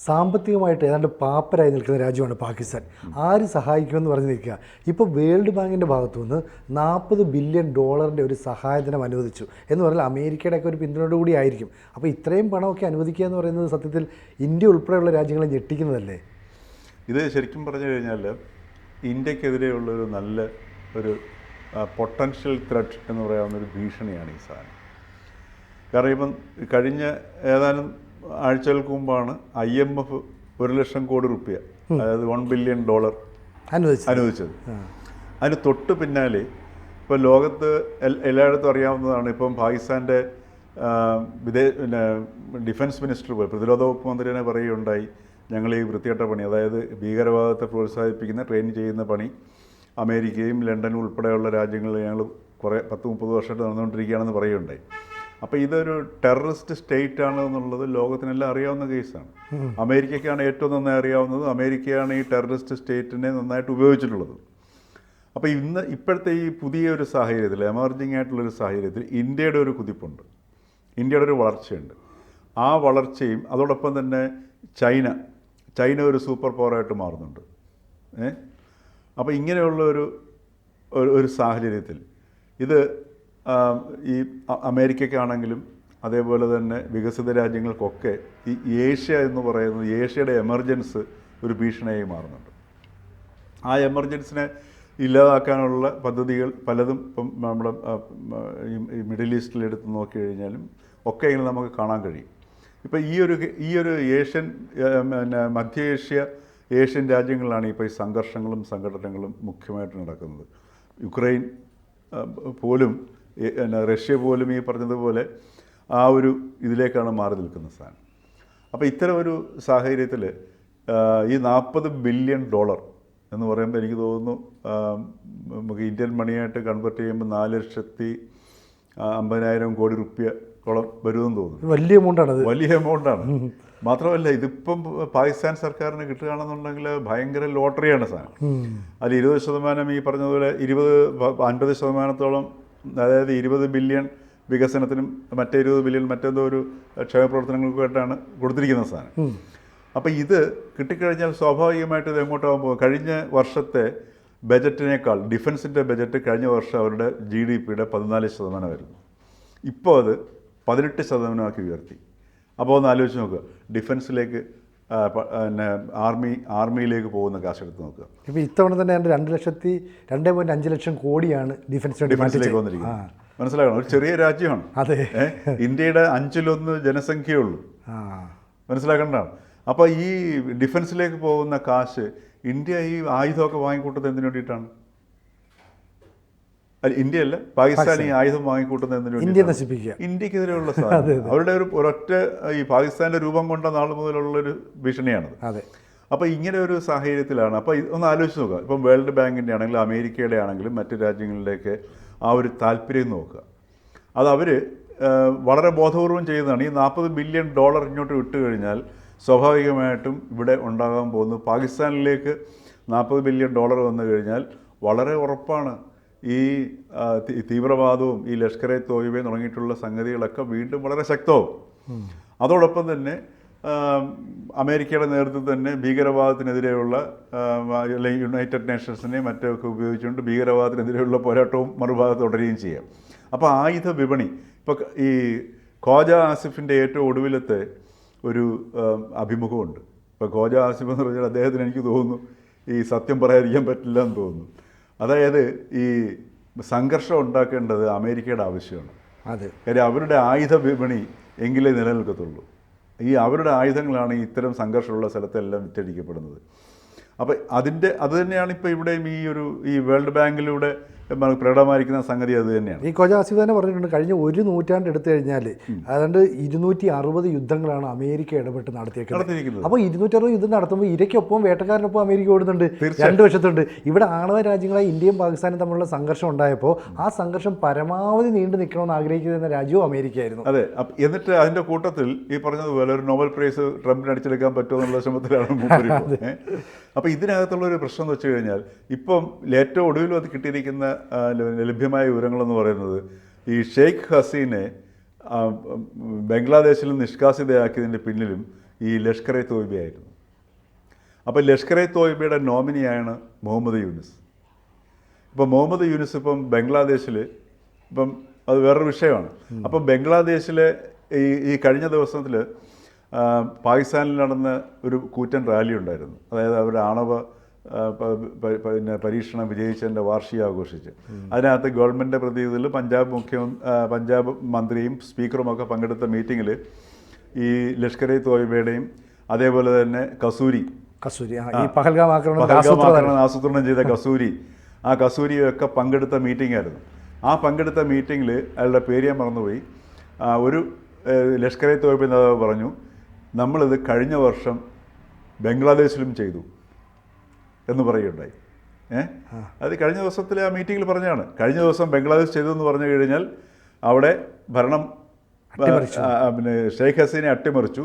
സാമ്പത്തികമായിട്ട് ഏതാണ്ട് പാപ്പരായി നിൽക്കുന്ന രാജ്യമാണ് പാകിസ്ഥാൻ. ആര് സഹായിക്കുമെന്ന് പറഞ്ഞ് നിൽക്കുക. ഇപ്പോൾ വേൾഡ് ബാങ്കിൻ്റെ ഭാഗത്തു നിന്ന് $40 ബില്യൺ ഒരു സഹായധനം അനുവദിച്ചു എന്ന് പറഞ്ഞാൽ അമേരിക്കയുടെയൊക്കെ ഒരു പിന്തുണയോടുകൂടി ആയിരിക്കും. അപ്പോൾ ഇത്രയും പണമൊക്കെ അനുവദിക്കുക എന്ന് പറയുന്നത് സത്യത്തിൽ ഇന്ത്യ ഉൾപ്പെടെയുള്ള രാജ്യങ്ങളെ ഞെട്ടിക്കുന്നതല്ലേ? ഇത് ശരിക്കും പറഞ്ഞു കഴിഞ്ഞാൽ ഇന്ത്യക്കെതിരെയുള്ളൊരു നല്ല ഒരു പൊട്ടൻഷ്യൽ ത്രെറ്റ് എന്ന് പറയാവുന്നൊരു ഭീഷണിയാണ് ഈ സാധനം. കാരണം ഇപ്പം കഴിഞ്ഞ ഏതാനും ആഴ്ചകൾക്ക് മുമ്പാണ് IMF $1,00,000 കോടി, അതായത് $1 ബില്യൺ അനുവദിച്ചത്. അതിന് തൊട്ട് പിന്നാലെ ഇപ്പോൾ ലോകത്ത് എല്ലായിടത്തും അറിയാവുന്നതാണ്, ഇപ്പം പാകിസ്ഥാൻ്റെ ഡിഫൻസ് മിനിസ്റ്റർ പ്രതിരോധ വകുപ്പ് മന്ത്രി തന്നെ പറയുകയുണ്ടായി, ഞങ്ങൾ ഈ വൃത്തികെട്ട പണി, അതായത് ഭീകരവാദത്തെ പ്രോത്സാഹിപ്പിക്കുന്ന ട്രെയിൻ ചെയ്യുന്ന പണി അമേരിക്കയും ലണ്ടനും ഉൾപ്പെടെയുള്ള രാജ്യങ്ങളിൽ ഞങ്ങൾ 10-30 വർഷമായിട്ട് നടന്നുകൊണ്ടിരിക്കുകയാണെന്ന് പറയുകയുണ്ടായി. അപ്പോൾ ഇതൊരു ടെററിസ്റ്റ് സ്റ്റേറ്റ് ആണ് എന്നുള്ളത് ലോകത്തിനെല്ലാം അറിയാവുന്ന കേസാണ്. അമേരിക്കയ്ക്കാണ് ഏറ്റവും നന്നായി അറിയാവുന്നത്. അമേരിക്കയാണ് ഈ ടെററിസ്റ്റ് സ്റ്റേറ്റിനെ നന്നായിട്ട് ഉപയോഗിച്ചിട്ടുള്ളത്. അപ്പോൾ ഇപ്പോഴത്തെ ഈ പുതിയൊരു സാഹചര്യത്തിൽ, എമർജിങ് ആയിട്ടുള്ളൊരു സാഹചര്യത്തിൽ ഇന്ത്യയുടെ ഒരു ഇന്ത്യയുടെ ഒരു വളർച്ചയുണ്ട്. ആ വളർച്ചയും അതോടൊപ്പം തന്നെ ചൈന ഒരു സൂപ്പർ പവറായിട്ട് മാറുന്നുണ്ട്. അപ്പോൾ ഇങ്ങനെയുള്ള ഒരു സാഹചര്യത്തിൽ ഇത് ഈ അമേരിക്കയ്ക്കാണെങ്കിലും അതേപോലെ തന്നെ വികസിത രാജ്യങ്ങൾക്കൊക്കെ ഈ ഏഷ്യ എന്ന് പറയുന്നത്, ഏഷ്യയുടെ എമർജൻസ് ഒരു ഭീഷണിയായി മാറുന്നുണ്ട്. ആ എമർജൻസിനെ ഇല്ലാതാക്കാനുള്ള പദ്ധതികൾ പലതും ഇപ്പം നമ്മുടെ ഈ മിഡിൽ ഈസ്റ്റിൽ എടുത്ത് നോക്കി കഴിഞ്ഞാലും ഒക്കെ ഇങ്ങനെ നമുക്ക് കാണാൻ കഴിയും. ഇപ്പം ഈ ഒരു മധ്യ ഏഷ്യൻ രാജ്യങ്ങളിലാണ് ഇപ്പോൾ ഈ സംഘർഷങ്ങളും സംഘടനകളും മുഖ്യമായിട്ട് നടക്കുന്നത്. യുക്രൈൻ പോലും റഷ്യ പോലും ഈ പറഞ്ഞതുപോലെ ആ ഒരു ഇതിലേക്കാണ് മാറി നിൽക്കുന്ന സാധനം. അപ്പോൾ ഇത്തരം ഒരു സാഹചര്യത്തിൽ ഈ $40 ബില്യൺ എന്ന് പറയുമ്പോൾ എനിക്ക് തോന്നുന്നു നമുക്ക് ഇന്ത്യൻ മണിയായിട്ട് കൺവേർട്ട് ചെയ്യുമ്പോൾ 4,50,000 കോടി വരുമെന്ന് തോന്നുന്നു. വലിയ എമൗണ്ടാണ്. മാത്രമല്ല ഇതിപ്പം പാകിസ്ഥാൻ സർക്കാരിന് കിട്ടുകയാണെന്നുണ്ടെങ്കിൽ ഭയങ്കര ലോട്ടറിയാണ് സാധനം. അതിൽ 20% ഈ പറഞ്ഞതുപോലെ 50% അതായത് 20 ബില്യൺ വികസനത്തിനും മറ്റേ 20 ബില്യൺ മറ്റെന്തോ ഒരു ക്ഷേമപ്രവർത്തനങ്ങൾക്കായിട്ടാണ് കൊടുത്തിരിക്കുന്ന സാധനം. അപ്പോൾ ഇത് കിട്ടിക്കഴിഞ്ഞാൽ സ്വാഭാവികമായിട്ട് ഇത് എങ്ങോട്ടാകുമ്പോൾ കഴിഞ്ഞ വർഷത്തെ ബജറ്റിനേക്കാൾ ഡിഫൻസിൻ്റെ ബജറ്റ് കഴിഞ്ഞ വർഷം അവരുടെ GDPയുടെ 14% ആയിരുന്നു. ഇപ്പോൾ അത് 18% ഉയർത്തി. അപ്പോൾ ഒന്ന് ആലോചിച്ച് നോക്കുക, ഡിഫൻസിലേക്ക് ആർമിയിലേക്ക് പോകുന്ന കാശ് എടുത്ത് നോക്കുക. ഇപ്പോൾ ഇത്തവണ തന്നെ 2.5 ലക്ഷം കോടിയാണ് ഡിഫൻസിലേക്ക് വന്നിരിക്കുന്നത്. മനസ്സിലാക്കണം, ഒരു ചെറിയ രാജ്യമാണ്. അതെ, ഇന്ത്യയുടെ 1/5 ജനസംഖ്യയുള്ളൂ. മനസ്സിലാക്കേണ്ടതാണ്. അപ്പോൾ ഈ ഡിഫൻസിലേക്ക് പോകുന്ന കാശ് ഇന്ത്യ ഈ ആയുധമൊക്കെ വാങ്ങിക്കൂട്ടുന്നത് എന്തിനു വേണ്ടിയിട്ടാണ്? ഇന്ത്യയല്ല, പാകിസ്ഥാൻ ഈ ആയുധം വാങ്ങിക്കൂട്ടുന്നതിന് വേണ്ടി ഇന്ത്യക്കെതിരെയുള്ള സാധനം. അവരുടെ ഒരൊറ്റ ഈ പാകിസ്ഥാന്റെ രൂപം കൊണ്ട നാൾ മുതലുള്ളൊരു ഭീഷണിയാണത്. അപ്പോൾ ഇങ്ങനെ ഒരു സാഹചര്യത്തിലാണ്. അപ്പോൾ ഒന്ന് ആലോചിച്ച് നോക്കുക, ഇപ്പം വേൾഡ് ബാങ്കിൻ്റെ ആണെങ്കിലും അമേരിക്കയുടെ ആണെങ്കിലും മറ്റ് രാജ്യങ്ങളിലേക്ക് ആ ഒരു താല്പര്യം നോക്കുക. അത് അവർ വളരെ ബോധപൂർവം ചെയ്യുന്നതാണ്. ഈ $40 ബില്യൺ ഇങ്ങോട്ട് വിട്ട് കഴിഞ്ഞാൽ സ്വാഭാവികമായിട്ടും ഇവിടെ ഉണ്ടാകാൻ പോകുന്നത്, പാകിസ്ഥാനിലേക്ക് $40 ബില്യൺ വന്നു കഴിഞ്ഞാൽ വളരെ ഉറപ്പാണ് ഈ തീവ്രവാദവും ഈ ലഷ്കർ എ തോയ്ബയും തുടങ്ങിയിട്ടുള്ള സംഗതികളൊക്കെ വീണ്ടും വളരെ ശക്തമാവും. അതോടൊപ്പം തന്നെ അമേരിക്കയുടെ നേതൃത്വത്തിൽ തന്നെ ഭീകരവാദത്തിനെതിരെയുള്ള അല്ലെങ്കിൽ യുണൈറ്റഡ് നേഷൻസിനെ മറ്റൊക്കെ ഉപയോഗിച്ചുകൊണ്ട് ഭീകരവാദത്തിനെതിരെയുള്ള പോരാട്ടവും മറുഭാഗത്ത് തുടരുകയും ചെയ്യാം. അപ്പോൾ ആയുധ വിപണി, ഇപ്പോൾ ഈ ഖ്വാജ ആസിഫിൻ്റെ ഏറ്റവും ഒടുവിലത്തെ ഒരു അഭിമുഖമുണ്ട്. ഇപ്പോൾ ഖ്വാജ ആസിഫ് എന്ന് പറഞ്ഞാൽ അദ്ദേഹത്തിന് എനിക്ക് തോന്നുന്നു ഈ സത്യം പറയാതിരിക്കാൻ പറ്റില്ല എന്ന് തോന്നുന്നു. അതായത് ഈ സംഘർഷം ഉണ്ടാക്കേണ്ടത് അമേരിക്കയുടെ ആവശ്യമാണ്. കാര്യം അവരുടെ ആയുധ വിപണി എങ്കിലേ നിലനിൽക്കത്തുള്ളൂ. ഈ അവരുടെ ആയുധങ്ങളാണ് ഇത്തരം സംഘർഷമുള്ള സ്ഥലത്തെല്ലാം വിറ്റഴിക്കപ്പെടുന്നത്. അപ്പോൾ അത് തന്നെയാണ് ഇപ്പോൾ ഇവിടെയും ഈ വേൾഡ് ബാങ്കിലൂടെ പ്രകടമായിരിക്കുന്ന സംഗതി അത് തന്നെയാണ്. ഈ ഖ്വാജ ആസിഫ് തന്നെ പറഞ്ഞിട്ടുണ്ട്, കഴിഞ്ഞ ഒരു നൂറ്റാണ്ട് എടുത്തു കഴിഞ്ഞാൽ ഏതാണ്ട് 260 യുദ്ധങ്ങളാണ് അമേരിക്ക ഇടപെട്ട് നടത്തിയിരിക്കുന്നത്. അപ്പോൾ 260 യുദ്ധം നടത്തുമ്പോൾ ഇരയ്ക്കൊപ്പം വേട്ടക്കാരനൊപ്പം അമേരിക്ക ഓടുന്നുണ്ട്, രണ്ട് വശത്തുണ്ട്. ഇവിടെ ആണവ രാജ്യങ്ങളായ ഇന്ത്യയും പാകിസ്ഥാനും തമ്മിലുള്ള സംഘർഷം ഉണ്ടായപ്പോൾ ആ സംഘർഷം പരമാവധി നീണ്ടു നിൽക്കണമെന്ന് ആഗ്രഹിക്കുന്ന രാജ്യവും അമേരിക്കയായിരുന്നു. അതെ, എന്നിട്ട് അതിൻ്റെ കൂട്ടത്തിൽ ഈ പറഞ്ഞതുപോലെ ഒരു നോബൽ പ്രൈസ് ട്രംപിന് അടിച്ചെടുക്കാൻ പറ്റുമോ എന്നുള്ള ശ്രമത്തിലാണ്. അപ്പോൾ ഇതിനകത്തുള്ളൊരു പ്രശ്നം എന്ന് വെച്ച് കഴിഞ്ഞാൽ ഇപ്പം ഏറ്റവും ഒടുവിലും അത് കിട്ടിയിരിക്കുന്ന ലഭ്യമായ വിവരങ്ങളെന്ന് പറയുന്നത്, ഈ ഷെയ്ഖ് ഹസീനെ ബംഗ്ലാദേശിൽ നിഷ്കാസിതയാക്കിയതിൻ്റെ പിന്നിലും ഈ ലഷ്കർ എ തോയ്ബയായിരുന്നു. അപ്പോൾ ലഷ്കർ എ തോയ്ബയുടെ നോമിനിയാണ് മുഹമ്മദ് യൂനിസ്. ഇപ്പോൾ മുഹമ്മദ് യൂനിസ് ഇപ്പം ബംഗ്ലാദേശിൽ, ഇപ്പം അത് വേറൊരു വിഷയമാണ്. അപ്പം ബംഗ്ലാദേശിലെ ഈ കഴിഞ്ഞ ദിവസത്തിൽ പാകിസ്ഥാനിൽ നടന്ന ഒരു കൂറ്റൻ റാലി ഉണ്ടായിരുന്നു. അതായത് അവരുടെ ആണവ പിന്നെ പരീക്ഷണം വിജയിച്ചതിൻ്റെ വാർഷികം ആഘോഷിച്ച്. അതിനകത്ത് ഗവൺമെൻറ്റിൻ്റെ പ്രതിനിധികൾ പഞ്ചാബ് മന്ത്രിയും സ്പീക്കറുമൊക്കെ പങ്കെടുത്ത മീറ്റിങ്ങിൽ ഈ ലഷ്കർ എ തോയ്ബയുടെയും അതേപോലെ തന്നെ കസൂരി പഹൽഗാം ആക്രമണം ആസൂത്രണം ചെയ്ത ആ കസൂരിയൊക്കെ പങ്കെടുത്ത മീറ്റിംഗ് ആയിരുന്നു. ആ പങ്കെടുത്ത മീറ്റിങ്ങിൽ അയാളുടെ പേര് ഞാൻ മറന്നുപോയി. ഒരു ലഷ്കർ എ തോയ്ബ നേതാവ് പറഞ്ഞു, നമ്മളിത് കഴിഞ്ഞ വർഷം ബംഗ്ലാദേശിലും ചെയ്തു എന്ന് പറയുകയുണ്ടായി. അത് കഴിഞ്ഞ ദിവസത്തിലെ ആ മീറ്റിങ്ങിൽ പറഞ്ഞാണ്. കഴിഞ്ഞ ദിവസം ബംഗ്ലാദേശ് ചെയ്തു എന്ന് പറഞ്ഞു കഴിഞ്ഞാൽ അവിടെ ഭരണം പിന്നെ ഷെയ്ഖ് ഹസീനെ അട്ടിമറിച്ചു,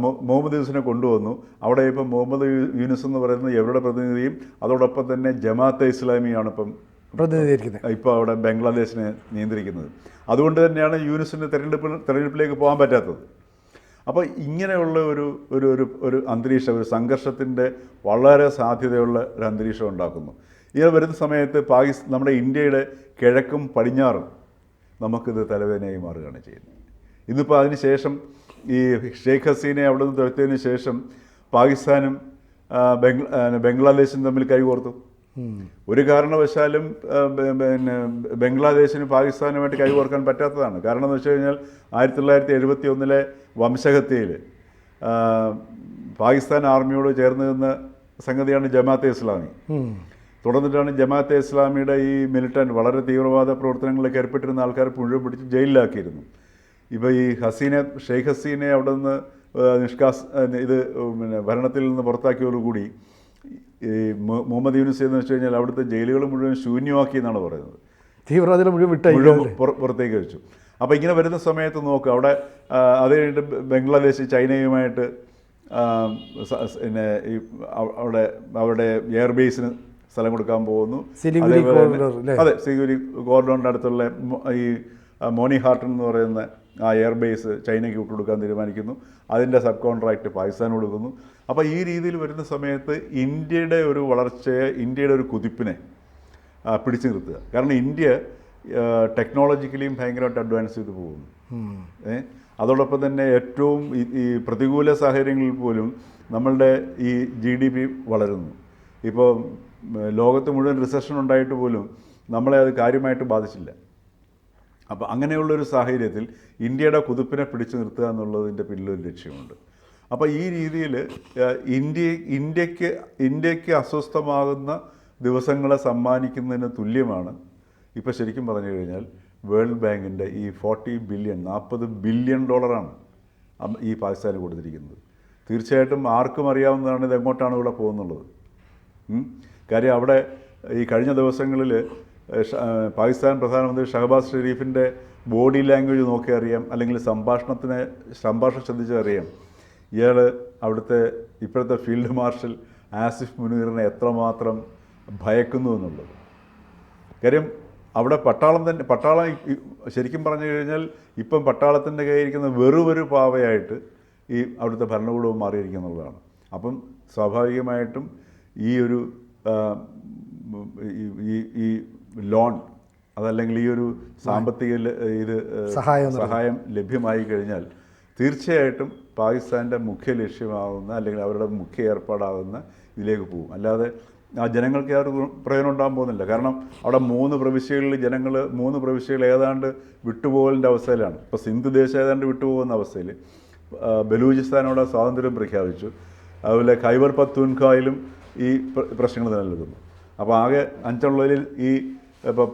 മുഹമ്മദ് യൂനിസിനെ കൊണ്ടുവന്നു. അവിടെ ഇപ്പം മുഹമ്മദ് യൂനിസ് എന്ന് പറയുന്നത് ഇവരുടെ പ്രതിനിധിയും അതോടൊപ്പം തന്നെ ജമാഅത്തെ ഇസ്ലാമിയാണ് ഇപ്പം പ്രതിനിധീകരിക്കുന്നത്. ഇപ്പോൾ അവിടെ ബംഗ്ലാദേശിനെ നിയന്ത്രിക്കുന്നത്. അതുകൊണ്ട് തന്നെയാണ് യൂനിസിൻ്റെ തെരഞ്ഞെടുപ്പിലേക്ക് പോകാൻ പറ്റാത്തത്. അപ്പോൾ ഇങ്ങനെയുള്ള ഒരു അന്തരീക്ഷം, ഒരു സംഘർഷത്തിൻ്റെ വളരെ സാധ്യതയുള്ള ഒരു അന്തരീക്ഷം ഉണ്ടാക്കുന്നു. ഇങ്ങനെ വരുന്ന സമയത്ത് നമ്മുടെ ഇന്ത്യയുടെ കിഴക്കും പടിഞ്ഞാറും നമുക്കിത് തലവേദനയായി മാറുകയാണ് ചെയ്യുന്നത്. ഇന്നിപ്പോൾ അതിന് ശേഷം ഈ ഷെയ്ഖ് ഹസീനെ അവിടെ നിന്ന് തുരത്തിയതിന് ശേഷം പാകിസ്ഥാനും ബംഗ്ലാദേശും തമ്മിൽ കൈകോർത്തു. ഒരു കാരണവശാലും പിന്നെ ബംഗ്ലാദേശിന് പാകിസ്ഥാനുമായിട്ട് കൈകോർക്കാൻ പറ്റാത്തതാണ്. കാരണം എന്ന് വെച്ച് കഴിഞ്ഞാൽ 1971 വംശഹത്യയിൽ പാകിസ്ഥാൻ ആർമിയോട് ചേർന്ന് നിന്ന സംഗതിയാണ് ജമാഅത്തെ ഇസ്ലാമി. തുടർന്നിട്ടാണ് ജമാഅത്തെ ഇസ്ലാമിയുടെ ഈ മിലിറ്റന്റ് വളരെ തീവ്രവാദ പ്രവർത്തനങ്ങളിലേക്ക് ഏർപ്പെട്ടിരുന്ന ആൾക്കാരെ മുഴുവൻ പിടിച്ച് ജയിലിലാക്കിയിരുന്നു. ഇപ്പോൾ ഈ ഷെയ്ഖ് ഹസീനെ അവിടെ നിന്ന് പിന്നെ ഭരണത്തിൽ നിന്ന് പുറത്താക്കിയതോടുകൂടി ഈ മുഹമ്മദ് യൂനിസ് എന്ന് വെച്ച് കഴിഞ്ഞാൽ അവിടുത്തെ ജയിലുകൾ മുഴുവൻ ശൂന്യമാക്കി എന്നാണ് പറയുന്നത്. തീവ്രവാദികളെ മുഴുവൻ പുറത്തേക്ക് വെച്ചു. അപ്പോൾ ഇങ്ങനെ വരുന്ന സമയത്ത് നോക്കുക, അവിടെ അത് കഴിഞ്ഞിട്ട് ബംഗ്ലാദേശ് ചൈനയുമായിട്ട് പിന്നെ ഈ അവരുടെ എയർബേസിന് സ്ഥലം കൊടുക്കാൻ പോകുന്നു. അതെ, സിലിഗുരി കോറിഡോറിൻ്റെ അടുത്തുള്ള ഈ മോണി ഹാർട്ടൺ എന്ന് പറയുന്ന ആ എയർബേസ് ചൈനയ്ക്ക് വിട്ടുകൊടുക്കാൻ തീരുമാനിക്കുന്നു. അതിൻ്റെ സബ് കോൺട്രാക്റ്റ് പാകിസ്ഥാൻ കൊടുക്കുന്നു. അപ്പോൾ ഈ രീതിയിൽ വരുന്ന സമയത്ത് ഇന്ത്യയുടെ ഒരു വളർച്ചയെ, ഇന്ത്യയുടെ ഒരു കുതിപ്പിനെ പിടിച്ചു നിർത്തുക. കാരണം ഇന്ത്യ ടെക്നോളജിക്കലിയും ഭയങ്കരമായിട്ട് അഡ്വാൻസ് ചെയ്ത് പോകുന്നു. അതോടൊപ്പം തന്നെ ഏറ്റവും ഈ പ്രതികൂല സാഹചര്യങ്ങളിൽ പോലും നമ്മളുടെ ഈ GDP വളരുന്നു. ഇപ്പോൾ ലോകത്ത് മുഴുവൻ റിസഷൻ ഉണ്ടായിട്ട് പോലും നമ്മളെ അത് കാര്യമായിട്ട് ബാധിച്ചില്ല. അപ്പോൾ അങ്ങനെയുള്ളൊരു സാഹചര്യത്തിൽ ഇന്ത്യയുടെ കുതിപ്പിനെ പിടിച്ചു നിർത്തുക എന്നുള്ളതിൻ്റെ പിന്നിലൊരു ലക്ഷ്യമുണ്ട്. അപ്പോൾ ഈ രീതിയിൽ ഇന്ത്യക്ക് അസ്വസ്ഥമാകുന്ന ദിവസങ്ങളെ സമ്മാനിക്കുന്നതിന് തുല്യമാണ് ഇപ്പോൾ ശരിക്കും പറഞ്ഞു കഴിഞ്ഞാൽ വേൾഡ് ബാങ്കിൻ്റെ ഈ 40 ബില്യൺ ഡോളറാണ് ഈ പാകിസ്ഥാന് കൊടുത്തിരിക്കുന്നത്. തീർച്ചയായിട്ടും ആർക്കും അറിയാവുന്നതാണ് ഇത് എങ്ങോട്ടാണ് ഇവിടെ പോകുന്നുള്ളത്. കാര്യം അവിടെ ഈ കഴിഞ്ഞ ദിവസങ്ങളിൽ പാകിസ്ഥാൻ പ്രധാനമന്ത്രി ഷഹബാസ് ഷെരീഫിൻ്റെ ബോഡി ലാംഗ്വേജ് നോക്കി അറിയാം, അല്ലെങ്കിൽ സംഭാഷണം ശ്രദ്ധിച്ചാൽ അറിയാം ഇയാൾ അവിടുത്തെ ഇപ്പോഴത്തെ ഫീൽഡ് മാർഷൽ ആസിഫ് മുനീറിനെ എത്രമാത്രം ഭയക്കുന്നു എന്നുള്ളത്. കാര്യം അവിടെ പട്ടാളം ശരിക്കും പറഞ്ഞു കഴിഞ്ഞാൽ ഇപ്പം പട്ടാളത്തിൻ്റെ കയ്യിരിക്കുന്ന വെറുമൊരു പാവയായിട്ട് ഈ അവിടുത്തെ ഭരണകൂടവും മാറിയിരിക്കുന്നുള്ളതാണ്. അപ്പം സ്വാഭാവികമായിട്ടും ഈ ഒരു ഈ ലോൺ അതല്ലെങ്കിൽ ഈ ഒരു സാമ്പത്തിക സഹായം ലഭ്യമായി കഴിഞ്ഞാൽ തീർച്ചയായിട്ടും പാകിസ്ഥാൻ്റെ മുഖ്യ ലക്ഷ്യമാകുന്ന അല്ലെങ്കിൽ അവരുടെ മുഖ്യ ഏർപ്പാടാകുന്ന ഇതിലേക്ക് പോകും. അല്ലാതെ ആ ജനങ്ങൾക്ക് യാതൊരു പ്രയോജനം ഉണ്ടാകാൻ പോകുന്നില്ല. കാരണം അവിടെ 3 പ്രവിശ്യകൾ ഏതാണ്ട് വിട്ടുപോകലിൻ്റെ അവസ്ഥയിലാണ്. ഇപ്പോൾ സിന്ധ് ദേശം ഏതാണ്ട് വിട്ടുപോകുന്ന അവസ്ഥയിൽ, ബലൂചിസ്ഥാനോടെ സ്വാതന്ത്ര്യം പ്രഖ്യാപിച്ചു. അതുപോലെ ഖൈബർ പഖ്തൂൺഖ്വയിലും ഈ പ്രശ്നങ്ങൾ നിലനിൽക്കുന്നു. അപ്പോൾ ആകെ 5 ഉള്ളതിൽ ഈ ഇപ്പോൾ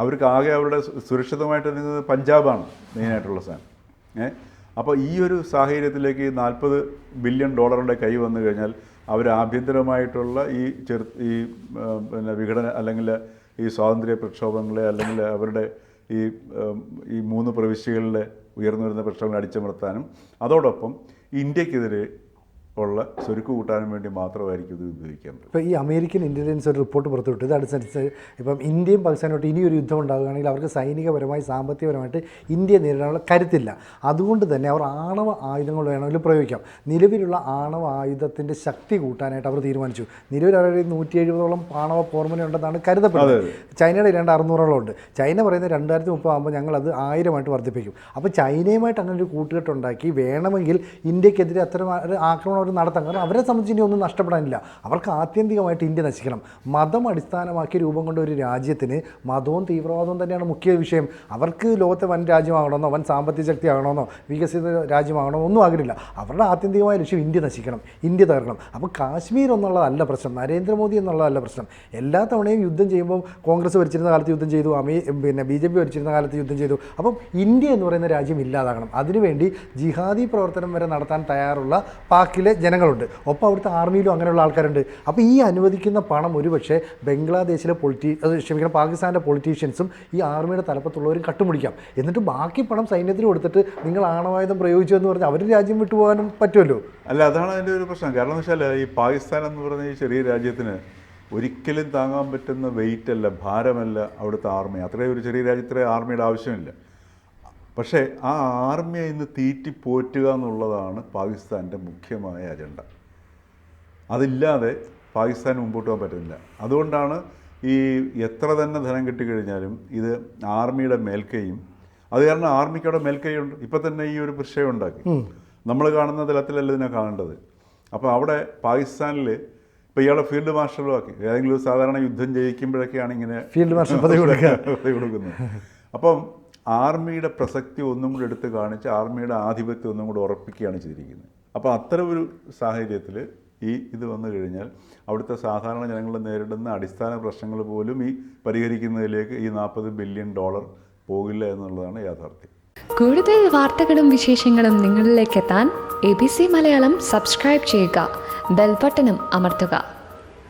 അവർക്ക് ആകെ അവരുടെ സുരക്ഷിതമായിട്ട് നിൽക്കുന്നത് പഞ്ചാബാണ് മെയിനായിട്ടുള്ള സ്ഥാനം. അപ്പോൾ ഈ ഒരു സാഹചര്യത്തിലേക്ക് 40 ബില്യൺ ഡോളറിൻ്റെ കൈ വന്നു കഴിഞ്ഞാൽ അവർ ആഭ്യന്തരമായിട്ടുള്ള ഈ പിന്നെ വിഘടന അല്ലെങ്കിൽ ഈ സ്വാതന്ത്ര്യ പ്രക്ഷോഭങ്ങളെ അല്ലെങ്കിൽ അവരുടെ ഈ 3 പ്രവിശ്യകളിലെ ഉയർന്നു വരുന്ന പ്രക്ഷോഭങ്ങൾ അടിച്ചമർത്താനും അതോടൊപ്പം ഇന്ത്യക്കെതിരെ ഉള്ള ചുരുക്ക് കൂട്ടാനും വേണ്ടി മാത്രമായിരിക്കും ഇത് ഉപയോഗിക്കേണ്ടത്. ഇപ്പോൾ ഈ അമേരിക്കൻ ഇൻ്റലിജൻസ് ഒരു റിപ്പോർട്ട് പുറത്തുവിട്ടു. ഇതനുസരിച്ച് ഇപ്പം ഇന്ത്യയും പാകിസ്ഥാനോട്ട് ഇനിയൊരു യുദ്ധം ഉണ്ടാകുകയാണെങ്കിൽ അവർക്ക് സൈനികപരമായി സാമ്പത്തികപരമായിട്ട് ഇന്ത്യയെ നേരിടാനുള്ള കരുത്തില്ല. അതുകൊണ്ട് തന്നെ അവർ ആണവ ആയുധങ്ങൾ വേണമെങ്കിലും പ്രയോഗിക്കാം. നിലവിലുള്ള ആണവ ആയുധത്തിൻ്റെ ശക്തി കൂട്ടാനായിട്ട് അവർ തീരുമാനിച്ചു. നിലവിൽ അവരുടെ 170ഓളം ആണവ പോർമുന ഉണ്ടെന്നാണ് കരുതപ്പെടുന്നത്. ചൈനയുടെ 600ഓളം ഉണ്ട്. ചൈന പറയുന്നത് 2030 ആകുമ്പോൾ ഞങ്ങളത് 1000 വർദ്ധിപ്പിക്കും. അപ്പോൾ ചൈനയുമായിട്ട് അങ്ങനെ ഒരു കൂട്ടുകെട്ടുണ്ടാക്കി വേണമെങ്കിൽ ഇന്ത്യക്കെതിരെ അത്തരം ആക്രമണം അവർ നടത്താം. കാരണം അവരെ സംബന്ധിച്ച് ഇനി ഒന്നും നഷ്ടപ്പെടാനില്ല. അവർക്ക് ആത്യന്തികമായിട്ട് ഇന്ത്യ നശിക്കണം. മതം അടിസ്ഥാനമാക്കി രൂപം കൊണ്ട ഒരു രാജ്യത്തിന് മതവും തീവ്രവാദവും തന്നെയാണ് മുഖ്യ വിഷയം. അവർക്ക് ലോകത്തെ വൻ രാജ്യമാകണമെന്നോ വൻ സാമ്പത്തിക ശക്തി ആകണമെന്നോ വികസിത രാജ്യമാകണമെന്നോ ഒന്നും ആഗ്രഹമില്ല. അവരുടെ ആത്യന്തികമായ ലക്ഷ്യം ഇന്ത്യ നശിക്കണം, ഇന്ത്യ തകർക്കണം. അപ്പോൾ കാശ്മീർ എന്നുള്ളതല്ല പ്രശ്നം, നരേന്ദ്രമോദി എന്നുള്ളതല്ല പ്രശ്നം. എല്ലാ തവണയും യുദ്ധം ചെയ്യുമ്പോൾ കോൺഗ്രസ് ഭരിച്ചിരുന്ന കാലത്ത് യുദ്ധം ചെയ്തു, BJP ഭരിച്ചിരുന്ന കാലത്ത് യുദ്ധം ചെയ്തു. അപ്പം ഇന്ത്യ എന്ന് പറയുന്ന രാജ്യം ഇല്ലാതാകണം. അതിനുവേണ്ടി ജിഹാദി പ്രവർത്തനം വരെ നടത്താൻ തയ്യാറുള്ള പാക്കിലെ ജനങ്ങളുണ്ട്. ഒപ്പം അവിടുത്തെ ആർമിയിലും അങ്ങനെയുള്ള ആൾക്കാരുണ്ട്. അപ്പോൾ ഈ അനുവദിക്കുന്ന പണം ഒരുപക്ഷെ ബംഗ്ലാദേശിലെ പാകിസ്ഥാൻ്റെ പൊളിറ്റീഷ്യൻസും ഈ ആർമിയുടെ തലപ്പത്തുള്ളവരും കട്ടുമുടിക്കാം. എന്നിട്ട് ബാക്കി പണം സൈന്യത്തിന് കൊടുത്തിട്ട് നിങ്ങൾ ആണവായുധം പ്രയോഗിച്ചു എന്ന് പറഞ്ഞാൽ അവർ രാജ്യം വിട്ടുപോകാനും പറ്റുമല്ലോ. അല്ല, അതാണ് അതിൻ്റെ ഒരു പ്രശ്നം. കാരണം എന്ന് വെച്ചാൽ ഈ പാകിസ്ഥാൻ എന്ന് പറഞ്ഞ ഈ ചെറിയ രാജ്യത്തിന് ഒരിക്കലും താങ്ങാൻ പറ്റുന്ന വെയിറ്റ് അല്ല, ഭാരമല്ല അവിടുത്തെ ആർമി. അത്രയും ഒരു ചെറിയ രാജ്യത്തിലെ ആർമിയുടെ ആവശ്യമില്ല. പക്ഷേ ആ ആർമിയെ ഇന്ന് തീറ്റിപ്പോറ്റുക എന്നുള്ളതാണ് പാകിസ്ഥാൻ്റെ മുഖ്യമായ അജണ്ട. അതില്ലാതെ പാകിസ്ഥാൻ മുമ്പോട്ട് പോകാൻ പറ്റുന്നില്ല. അതുകൊണ്ടാണ് ഈ എത്ര തന്നെ ധനം കിട്ടിക്കഴിഞ്ഞാലും ഇത് ആർമിയുടെ മേൽക്കൈയും, അത് കാരണം ആർമിക്ക് അവിടെ മേൽക്കൈയുണ്ട്. ഇപ്പം തന്നെ ഈ ഒരു വിഷയം ഉണ്ടാക്കി നമ്മൾ കാണുന്ന തലത്തിലല്ല ഇതിനെ കാണേണ്ടത്. അപ്പോൾ അവിടെ പാകിസ്ഥാനിൽ ഇപ്പോൾ ഇയാളെ ഫീൽഡ് മാർഷലും ആക്കി. ഏതെങ്കിലും ഒരു സാധാരണ യുദ്ധം ജയിക്കുമ്പോഴൊക്കെയാണ് ഇങ്ങനെ ഫീൽഡ് മാർഷൽ പദവി കൊടുക്കുന്നത്. അപ്പം ആർമിയുടെ പ്രസക്തി ഒന്നും കൂടി എടുത്ത് കാണിച്ച് ആർമിയുടെ ആധിപത്യം ഒന്നും കൂടി ഉറപ്പിക്കുകയാണ് ചെയ്തിരിക്കുന്നത്. അപ്പോൾ അത്തരം ഒരു സാഹചര്യത്തിൽ ഇത് വന്നു കഴിഞ്ഞാൽ അവിടുത്തെ സാധാരണ ജനങ്ങൾ നേരിടുന്ന അടിസ്ഥാന പ്രശ്നങ്ങൾ പോലും ഈ പരിഹരിക്കുന്നതിലേക്ക് ഈ $40 ബില്യൺ പോകില്ല എന്നുള്ളതാണ് യാഥാർത്ഥ്യം. കൂടുതൽ വാർത്തകളും വിശേഷങ്ങളും നിങ്ങളിലേക്ക് എത്താൻ ABC മലയാളം സബ്സ്ക്രൈബ് ചെയ്യുക, ബെൽ ബട്ടണും അമർത്തുക.